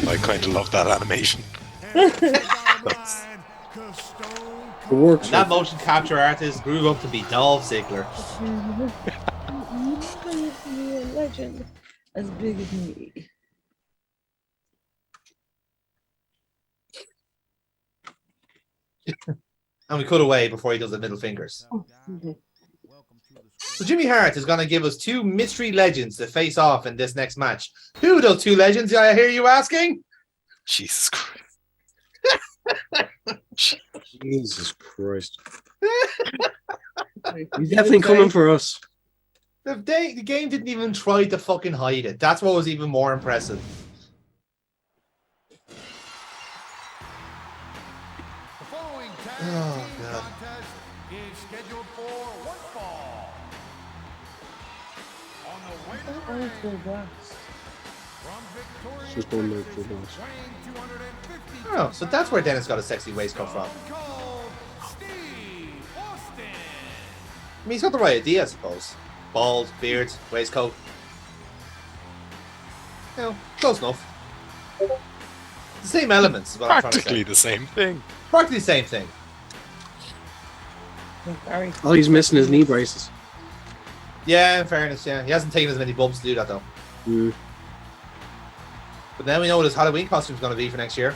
I kind of love that animation. It works. And that motion capture artist grew up to be Dolph Ziggler. You're a legend as big as me. And we cut away before he does the middle fingers. So Jimmy Hart is going to give us two mystery legends to face off in this next match. Who are those two legends, I hear you asking? Jesus Christ. Jesus Christ. He's definitely coming for us. The game didn't even try to fucking hide it. That's what was even more impressive. Oh, God. Is scheduled for one fall. On the way to the ring, from Victoria, Just one more Texas, for us. weighing 250 Oh, so that's where Dennis got a sexy waistcoat from. called Steve Austin. I mean, he's got the right idea, I suppose. Bald, beard, waistcoat. You know, close enough. The same elements is what I'm trying to Practically say. the same thing. Practically the same thing. Sorry. All he's missing is knee braces. Yeah, in fairness, yeah. He hasn't taken as many bumps to do that, though. Mm. But then we know what his Halloween costume is going to be for next year.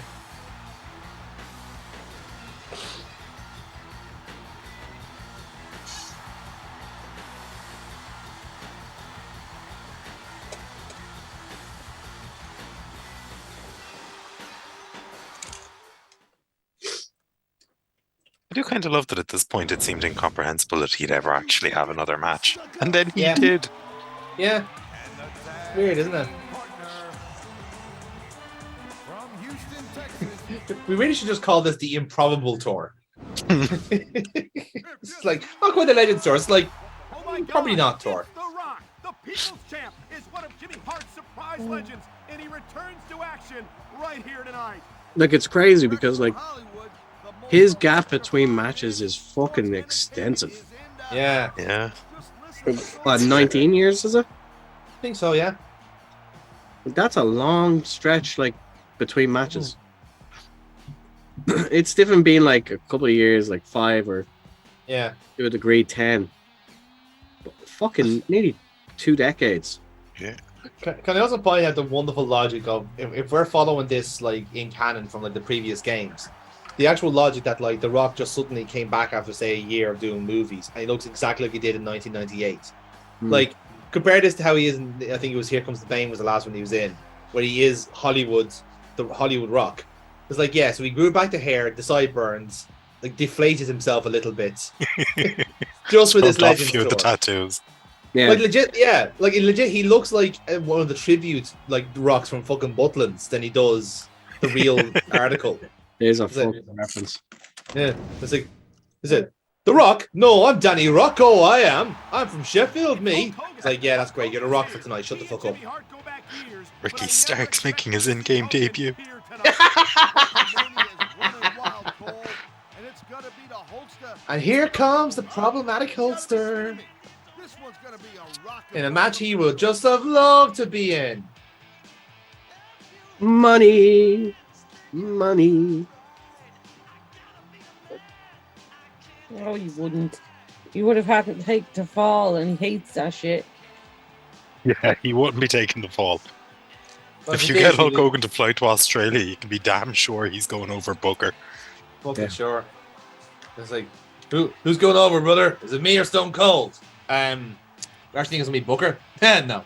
I do kind of love that at this point it seemed incomprehensible that he'd ever actually have another match. And then he Yeah. did. Yeah. It's weird, isn't it? From Houston, Texas. We really should just call this the Improbable Tour. It's like, not quite the Legends Tour. It's like, Oh my probably God, not Tour. it's The Rock, the People's Champ, is one of Jimmy Hart's surprise legends, and he returns to action right here tonight. Like, it's crazy because, like, Hollywood, the most his gap between matches is fucking extensive. Yeah, Yeah. What, 19 years, is it? I think so, yeah. That's a long stretch, like, between matches. It's different being, like, a couple of years, like 5 or Yeah. to a degree 10. But fucking nearly 2 decades. Yeah. Can I also point out the wonderful logic of if we're following this like in canon from like the previous games, the actual logic that like The Rock just suddenly came back after say a year of doing movies and he looks exactly like he did in 1998. Like compare this to how he is in, I think it was Here Comes the Bane was the last one he was in, where he is the Hollywood Rock. It's like, yeah, so he grew back the hair, the sideburns, like deflated himself a little bit. Just with this Smoked off a Legends few of the tour. tattoos. Yeah. Like legit, yeah. Like legit, he looks like one of the tribute like rocks from fucking Butlins than he does the real article. There's a Is it- fucking reference. Yeah, it's like, is it The Rock? No, I'm Danny Rocco. I am. I'm from Sheffield. Me. It's like, yeah, that's great. You're the Rock for tonight. Shut the fuck up. Jimmy Hart go back years, Ricky but I Starks never making his in-game expected debut. to appear tonight. WrestleMania is running wild, Cole, and it's gonna be the Hulkster. And here comes the problematic holster This one's gonna be a rock in a match he would just have loved to be in. Money. Money. No, you wouldn't. You would have had to take the fall, and he hates that shit. Yeah, he wouldn't be taking the fall. But If he you did, get he Hulk did. Hogan to fly to Australia, you can be damn sure he's going over Booker. Fucking Yeah. sure. It's like, who's going over, brother? Is it me or Stone Cold? You actually think it's gonna be Booker? No.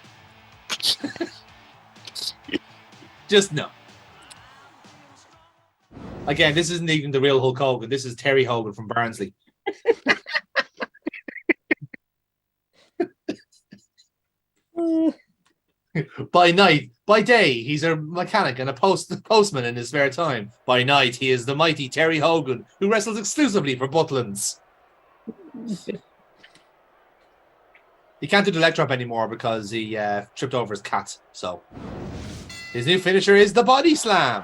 Just no. Again, this isn't even the real Hulk Hogan. This is Terry Hogan from Barnsley. By night, by day, he's a mechanic and a postman in his spare time. By night, he is the mighty Terry Hogan, who wrestles exclusively for Butlins. He can't do the leg drop anymore because he tripped over his cat. So his new finisher is the body slam.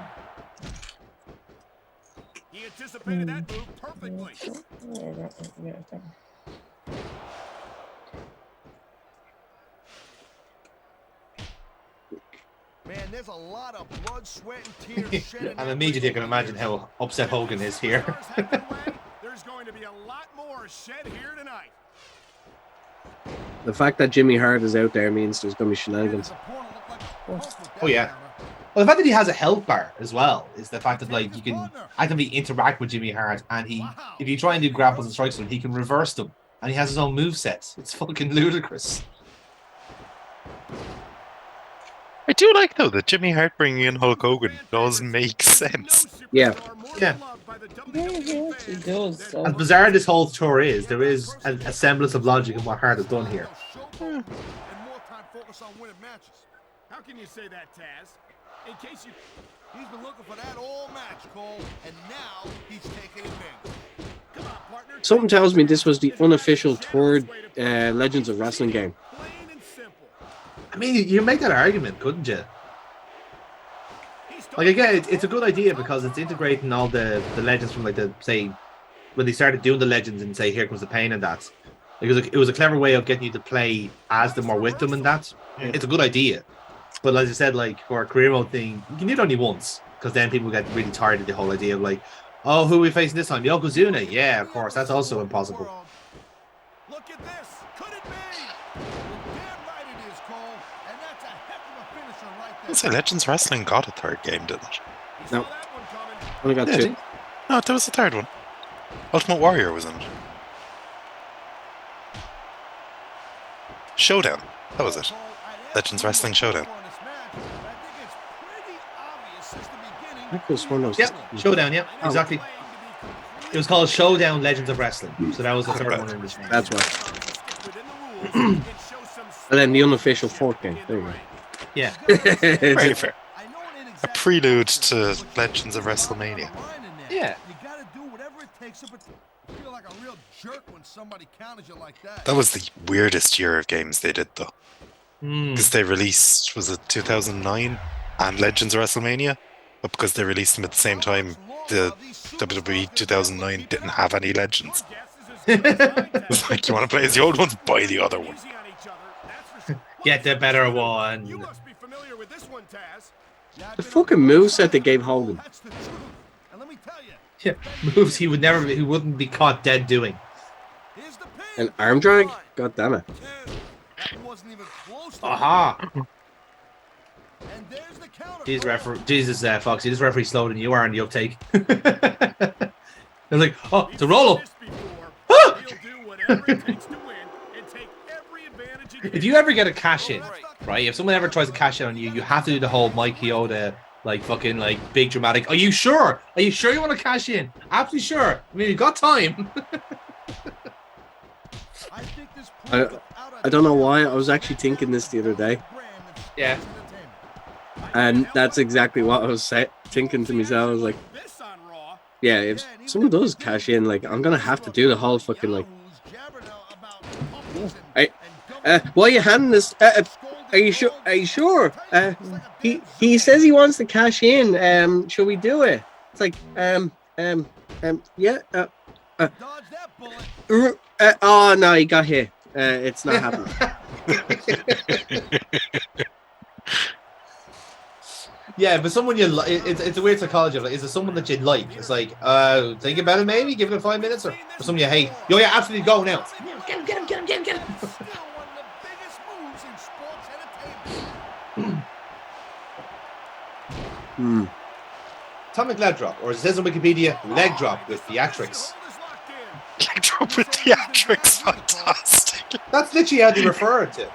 He anticipated that move perfectly. Man, there's a lot of blood, sweat, and tears shed. And immediately I can imagine how upset Hogan is here. There's going to be a lot more shed here tonight. The fact that Jimmy Hart is out there means there's going to be shenanigans. Oh yeah. Well, the fact that he has a health bar as well is the fact that like you can actively interact with Jimmy Hart, and he, if you try and do grapples and strikes with him, he can reverse them, and he has his own moveset. It's fucking ludicrous. I do like though that Jimmy Hart bringing in Hulk Hogan does make sense. Yeah. Yeah. He does. So. As bizarre as this whole tour is, there is a semblance of logic in what Hart has done here. And more time focus on winning matches. How can you say that, Taz? In case you... He's been looking for that all match, Cole, and now he's taking advantage. Come on, partner. Something tells me this was the unofficial third Legends of Wrestling game. Plain and simple. I mean, you make that argument, couldn't you? Like again, it's a good idea because it's integrating all the legends from like the say when they started doing the legends and say here comes the pain and that. Like it was a clever way of getting you to play as them or with them and that. Yeah. It's a good idea, but as I said, like for a career mode thing, you can do it only once because then people get really tired of the whole idea of like, oh, who are we facing this time? Yokozuna? Yeah, of course, that's also impossible. Look at this. Could it be? Damn right it is, Cole, and that's a heck of a finisher right there. So Legends Wrestling got a third game, didn't it? No. Only got two. No, there was a third one. Ultimate Warrior was in it. Showdown. That was it. Legends Wrestling Showdown. I could have sworn those. Yep, Showdown. Yep, exactly. It was called Showdown Legends of Wrestling, so that was the third one in this. That's right. And then the unofficial fourth game. There you go. Yeah. Very fair. A prelude to Legends of WrestleMania. Yeah. You gotta do whatever it takes to feel like a real jerk when somebody counters you like that. That was the weirdest year of games they did, though. Mm. Because they released, was it 2009? And Legends of WrestleMania? But because they released them at the same time, the WWE 2009 didn't have any Legends. It was like, you want to play as the old ones? Buy the other one. Get the better one. You must be familiar with this one, Taz. The fucking moveset they gave Hogan. That's the truth. And let me tell you, Yeah, moves he wouldn't be caught dead doing. here's the pin. An arm drag? God damn it. That wasn't even close to Aha! And there's the counter. Jesus, Foxy, this referee slower than you are in the uptake. They're like, oh, it's a roll-up. If you ever get a cash in, right? If someone ever tries to cash in on you, you have to do the whole Mike Chioda, like fucking like big dramatic. Are you sure? Are you sure you want to cash in? Absolutely sure. I mean, you got time. I don't know why. I was actually thinking this the other day. Yeah. And that's exactly what I was thinking to myself. I was like, yeah, if someone does cash in, like, I'm going to have to do the whole fucking, like, why are you handing this? Are you sure? Are you sure? He says he wants to cash in. Shall we do it? It's like, yeah. Oh no, he got here. It's not happening. Yeah, but someone you like, it's a weird psychology of like, is it someone that you like? It's like, think about it maybe, give it 5 minutes, or someone you hate. Yo, yeah, absolutely go now. Get him. Atomic leg drop, or as it says on Wikipedia, leg drop with theatrics. Leg drop with theatrics, fantastic. That's literally how they refer it to.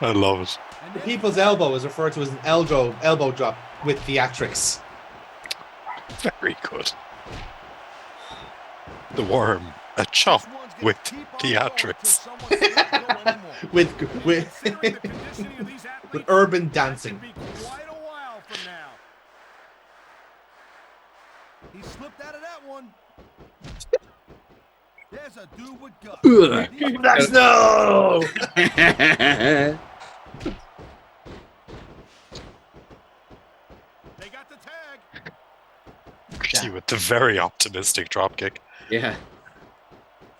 I love it. The people's elbow is referred to as an elbow drop with theatrics. Very good. The Worm, a chop with theatrics. with urban dancing. He slipped out of that one. There's a dude with guts. That's no. They got the tag. Actually, with the very optimistic dropkick. Yeah.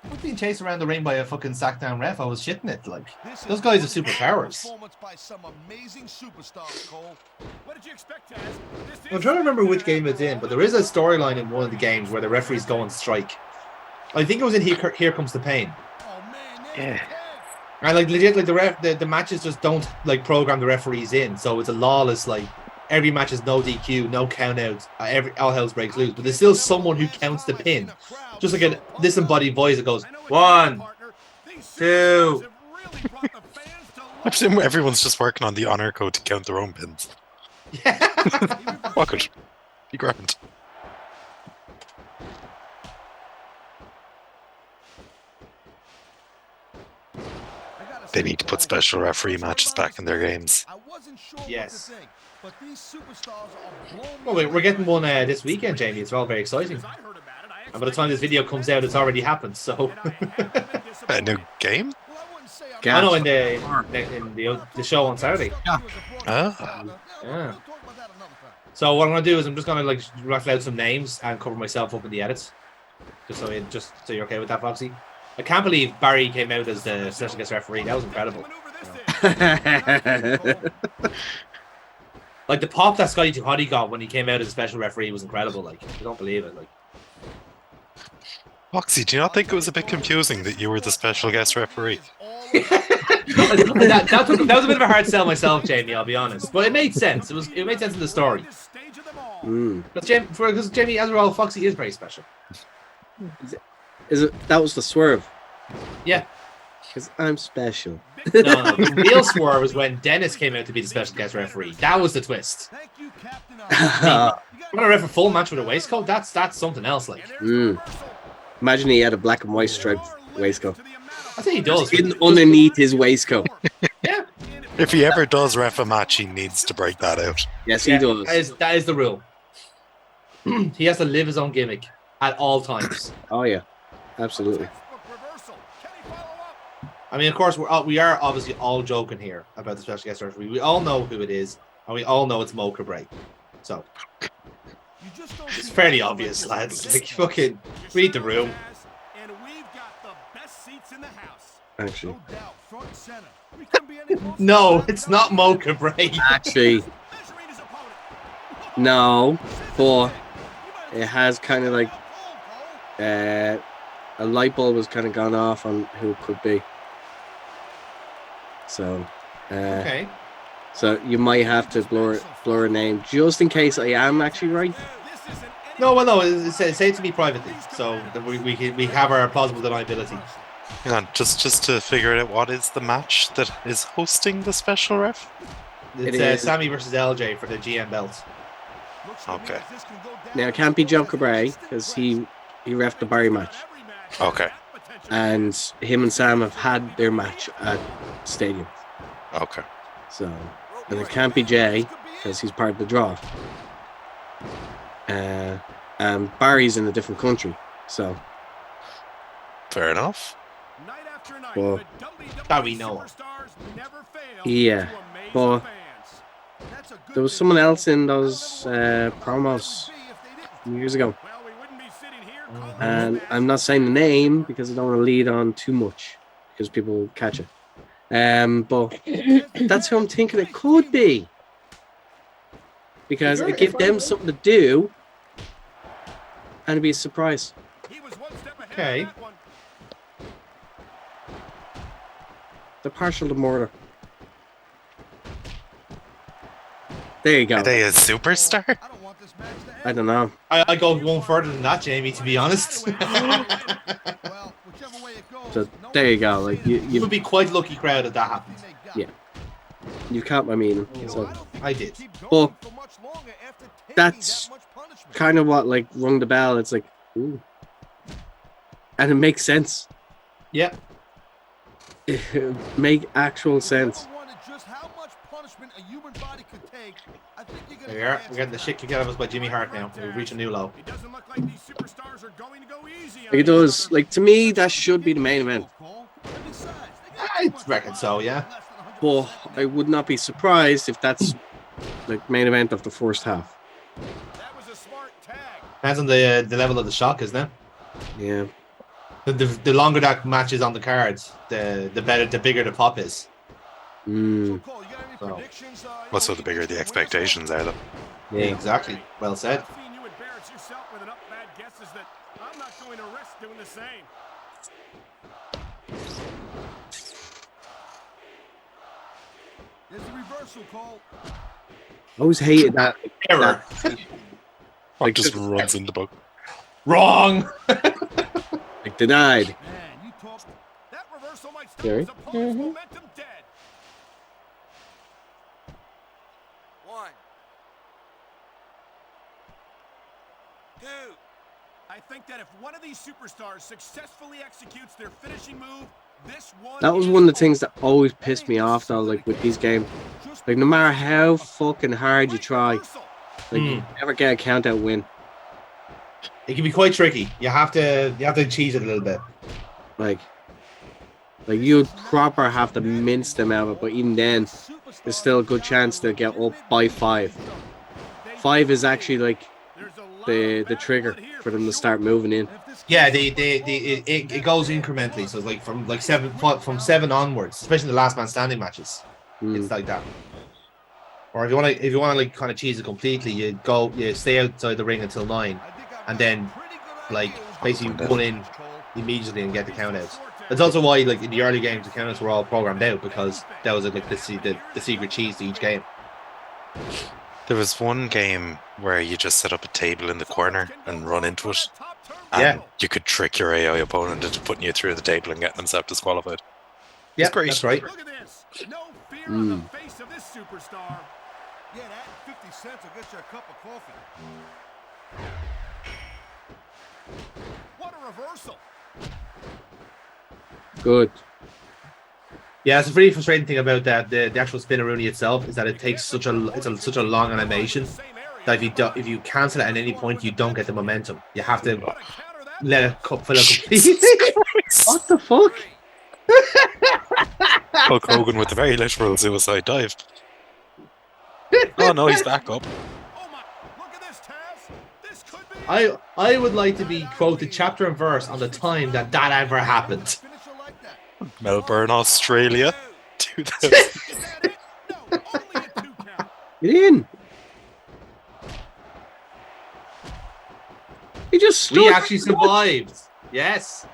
I'm being chased around the ring by a fucking sack down ref. I was shitting it. Like, This those is guys are one superpowers. performance by some amazing superstars, Cole. What did you expect, Taz? This I'm is trying to remember which Smackdown, game it's in, but there is a storyline in one of the games where the referees go on strike. I think it was in Here Comes the Pain. Oh man, there's Yeah. the tag. And like legit, like the matches just don't like program the referees in, so it's a lawless like every match is no DQ, no count outs, all hell breaks loose. But there's still someone who counts the pin, just like a disembodied voice that goes I know what you 1, mean, partner. These 2. superstars have really brought the fans to I life. presume everyone's just working on the honor code to count their own pins. Fuck it. Be grand. They need to put special referee matches back in their games. I wasn't sure Yes. what to think, but these superstars are blowing me Well, we're away. getting one this weekend, Jamie. It's all very exciting. As I heard about it, I And by the time this video comes out, it's already happened. So A new game? Well, I wouldn't say I'm Yeah. I know in the show on Saturday. Yeah. Ah. Yeah. So what I'm gonna do is I'm just gonna like rattle out some names and cover myself up in the edits, just so you're okay with that, Foxy. I can't believe Barry came out as the special guest referee. That was incredible. Like the pop that Scotty 2 Hotty got when he came out as a special referee was incredible. Like I don't believe it. Like Foxy, do you not think it was a bit confusing that you were the special guest referee? that was a bit of a hard sell myself, Jamie. I'll be honest, but it made sense. It made sense in the story. Because Jamie, as well, Foxy is very special. Is it? That was the swerve. Yeah. Because I'm special. No, the real swerve was when Dennis came out to be the special guest referee. That was the twist. Thank you, Captain. I'm gonna ref a full match with a waistcoat. That's something else. Like Imagine he had a black and white striped waistcoat. I think he does. Hidden underneath his waistcoat. Yeah. If he ever does ref a match, he needs to break that out. Yes, Yeah, he does. that is the rule. He has to live his own gimmick at all times. Oh yeah, absolutely. I mean, of course, we are obviously all joking here about the special guest referee. We all know who it is, and we all know it's Mo Cabré. So it's fairly obvious, lads. Like fucking read the room. And we've got the best seats in the house. Actually, No doubt, front and center. We couldn't be any closer. No, it's not Mo Cabré. actually, Measuring his opponent. no. But it has kind of like a light bulb has kind of gone off on who it could be. So, Okay. so you might have to blur a name just in case I am actually right. No, well, no. Say it to me privately, so that we have our plausible deniability. Hang on, just to figure out what is the match that is hosting the special ref? It's It is. Sammy versus LJ for the GM belt. Okay. Now it can't be Joe Cabré because he reffed the Barry match, Okay. and him and Sam have had their match at Stadium. Okay. So, and it can't be Jay because he's part of the draw. And Barry's in a different country, so Fair enough. Well, that we know of. yeah. But there was someone else in those promos years ago, and I'm not saying the name because I don't want to lead on too much because people will catch it. But that's who I'm thinking it could be because it give them something to do and it'd be a surprise. Okay. They're partial to murder. There you go. Are they a superstar? I don't want this match to end. I don't know. I go one further than that, Jamie. To be honest, Well, whichever way it goes, So no there you go. Like you you would be quite lucky crowd if that happened. Yeah. you caught my meaning. So I did. But that's kind of what like rung the bell. It's like, ooh, and it makes sense. Yeah. It make actual sense. There we are. We're getting the shit kicked out of us by Jimmy Hart now. We've reached a new low. It doesn't look like these superstars are going to go easy. Like it does. Like to me, that should be the main event. I reckon so, yeah. But I would not be surprised if that's like main event of the first half. Depends on the level of the shock, isn't it? Yeah. The longer that match is on the cards, the bigger the pop is. Mm. So, Also, the bigger the expectations are, though. Yeah. exactly. Well said. I've seen you embarrass yourself with enough bad guesses that I'm not going to rest doing the same. There's a reversal, Cole. I always hated that. Error. Like just runs in the book. Wrong. Like denied. Man, you talk. That reversal might stop Gary? his opponent's momentum dead. 1, 2. I think that if one of these superstars successfully executes their finishing move, this one That was is one of the things over. that always pissed me off though, like with these games. Like no matter how fucking hard you try, like you never get a count out win. It can be quite tricky. You have to cheese it a little bit. Like you'd proper have to mince them out, but even then, there's still a good chance to get up by 5. 5 is actually like the trigger for them to start moving in. Yeah, it goes incrementally. So it's like from 7 onwards, especially the last man standing matches. It's like that. Or if you want to like kind of cheese it completely, you stay outside the ring until 9, and then like basically run in immediately and get the count out. That's also why like in the early games the countouts were all programmed out, because that was like the secret cheese to each game. There was one game where you just set up a table in the corner and run into it. And Yeah. you could trick your AI opponent into putting you through the table and getting themselves disqualified. Yeah, great. that's right. Look at this. No fear on the face of this superstar. Yeah, that 50 cents will get you a cup of coffee. What a reversal. Good. Yeah, it's a really frustrating thing about that. The actual spinneroonie itself is that it takes such a long animation that if you cancel it at any point, you don't get the momentum. You have to let it fill out completely. What the fuck? Hulk Hogan with the very literal suicide dive. Oh no, he's back up. Oh my, look at this, Taz. This could be I would like to be quoted chapter and verse on the time that ever happened. Finisher like that. Melbourne, Australia. 2000. no, only a 2 count. Get in. He just stood. We actually survived. Yes.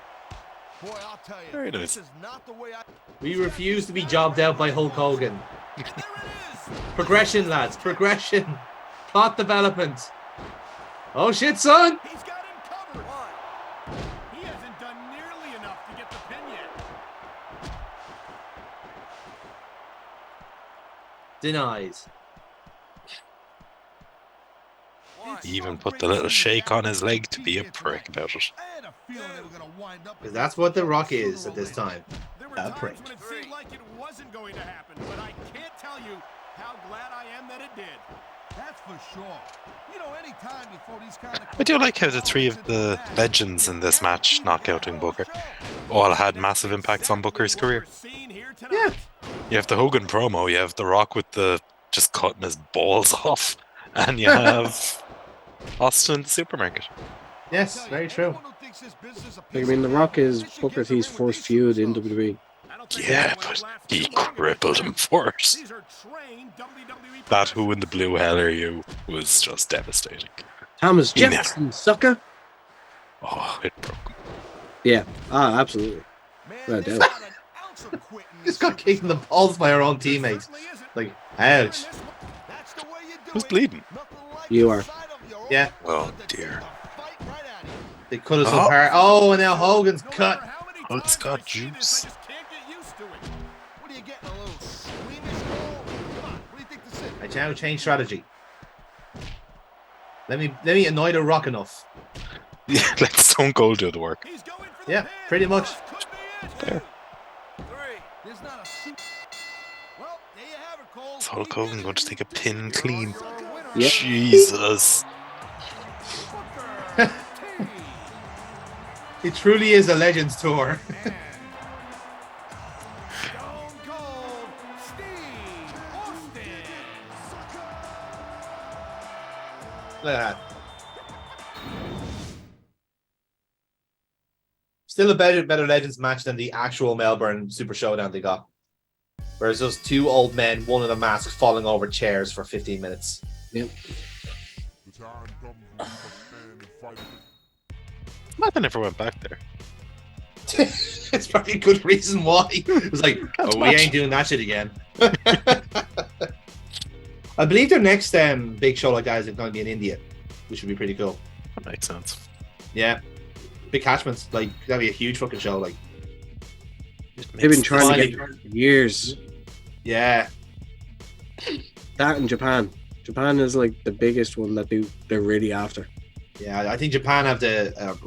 Boy, I'll tell you, Very this nice. is not the way I. We refuse to be jobbed out by Hulk Hogan. And there it is. Progression, lads. Progression. Plot development. Oh shit, son. He's got him covered. He hasn't done nearly enough to get the pin yet. Denies. He even put the little shake on his leg to be a prick about it. I had a feeling they were gonna wind up. Because that's what The Rock is at this time. There were A times prick. when it seemed like it wasn't going to happen, but I can't tell you how glad I am that it did. That's for sure. You know, anytime you throw these kind of. I do like how the 3 of the legends in this match, knockouting Booker, all had massive impacts on Booker's career. Yeah. You have the Hogan promo, you have The Rock with the just cutting his balls off, and you have Austin in the supermarket. Yes, very true. Like, I mean, The Rock is Booker T's first feud in WWE. Yeah, but he crippled him for it. That Who in the Blue Hell Are You was just devastating. Thomas He never- Jefferson, sucker. Oh, it broke him. Yeah, without a doubt. Just got kicked in the balls by our own teammates. Like, ouch. Who's bleeding? You are. Yeah, Oh dear. they cut us apart. Oh, and now Hogan's cut. Oh, it's got juice. What are you getting, a little squeamish? Come on, what do you think this is? I now change strategy. Let me annoy The Rock enough. Yeah, let Stone Cold do the work. Yeah, pretty much. There. There's not a suit. Well, there you have it, Cole. Is Hulk Hogan going to take a pin clean? Yep. Jesus. It truly is a Legends tour. Stone Cold Steve Austin. Look at that. Still a better Legends match than the actual Melbourne Super Showdown they got. Whereas those two old men, one in a mask, falling over chairs for 15 minutes. Yep. I never went back there. It's probably a good reason why. It was like, oh, we ain't doing that shit again. I believe their next big show like that is going to be in India, which would be pretty cool. That makes sense. Yeah. Big catchments. Like, that'd be a huge fucking show. Like, They've been trying to get there for years. Yeah. That in Japan. Japan is like the biggest one that they're really after. Yeah, I think Japan have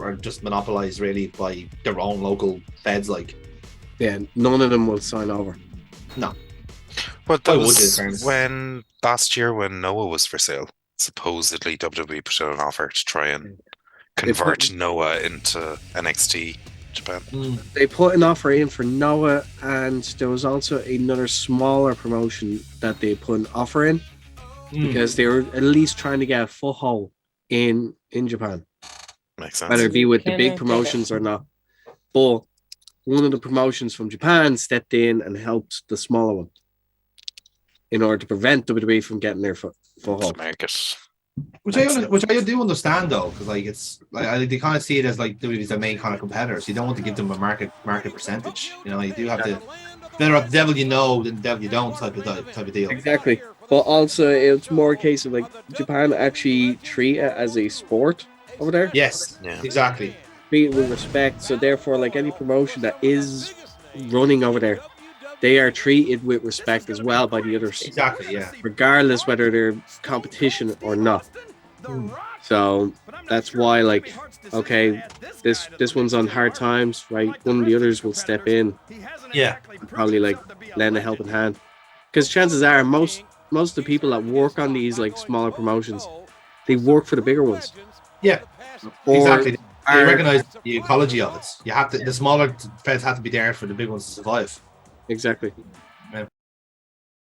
are just monopolized really by their own local feds. Like, Yeah, none of them will sign over. no. But Why that would was they, in fairness? when last year when Noah was for sale. Supposedly WWE put out an offer to try and convert Noah into NXT Japan. They put an offer in for Noah, and there was also another smaller promotion that they put an offer in because they were at least trying to get a foothold in Japan, Makes sense. whether it be with the big Cannot promotions or not. But one of the promotions from Japan stepped in and helped the smaller one in order to prevent WWE from getting their foothold. Market. Which I do understand though, because like it's like they kind of see it as like WWE's their main kind of competitors. You don't want to give them a market percentage. You know, you do have to better off the devil you know than the devil you don't type of deal. Exactly. But also, it's more a case of like Japan actually treat it as a sport over there. Yes, Yeah. exactly. Treat it with respect. So therefore, like any promotion that is running over there, they are treated with respect as well by the others, Exactly, yeah. regardless whether they're competition or not. So that's why, like, okay, this one's on hard times, right? One of the others will step in, Yeah. and probably like lend a helping hand, because chances are most of the people that work on these like smaller promotions, they work for the bigger ones. Yeah, Or exactly. They are- recognize the ecology of it. You have to. The smaller feds have to be there for the big ones to survive. Exactly.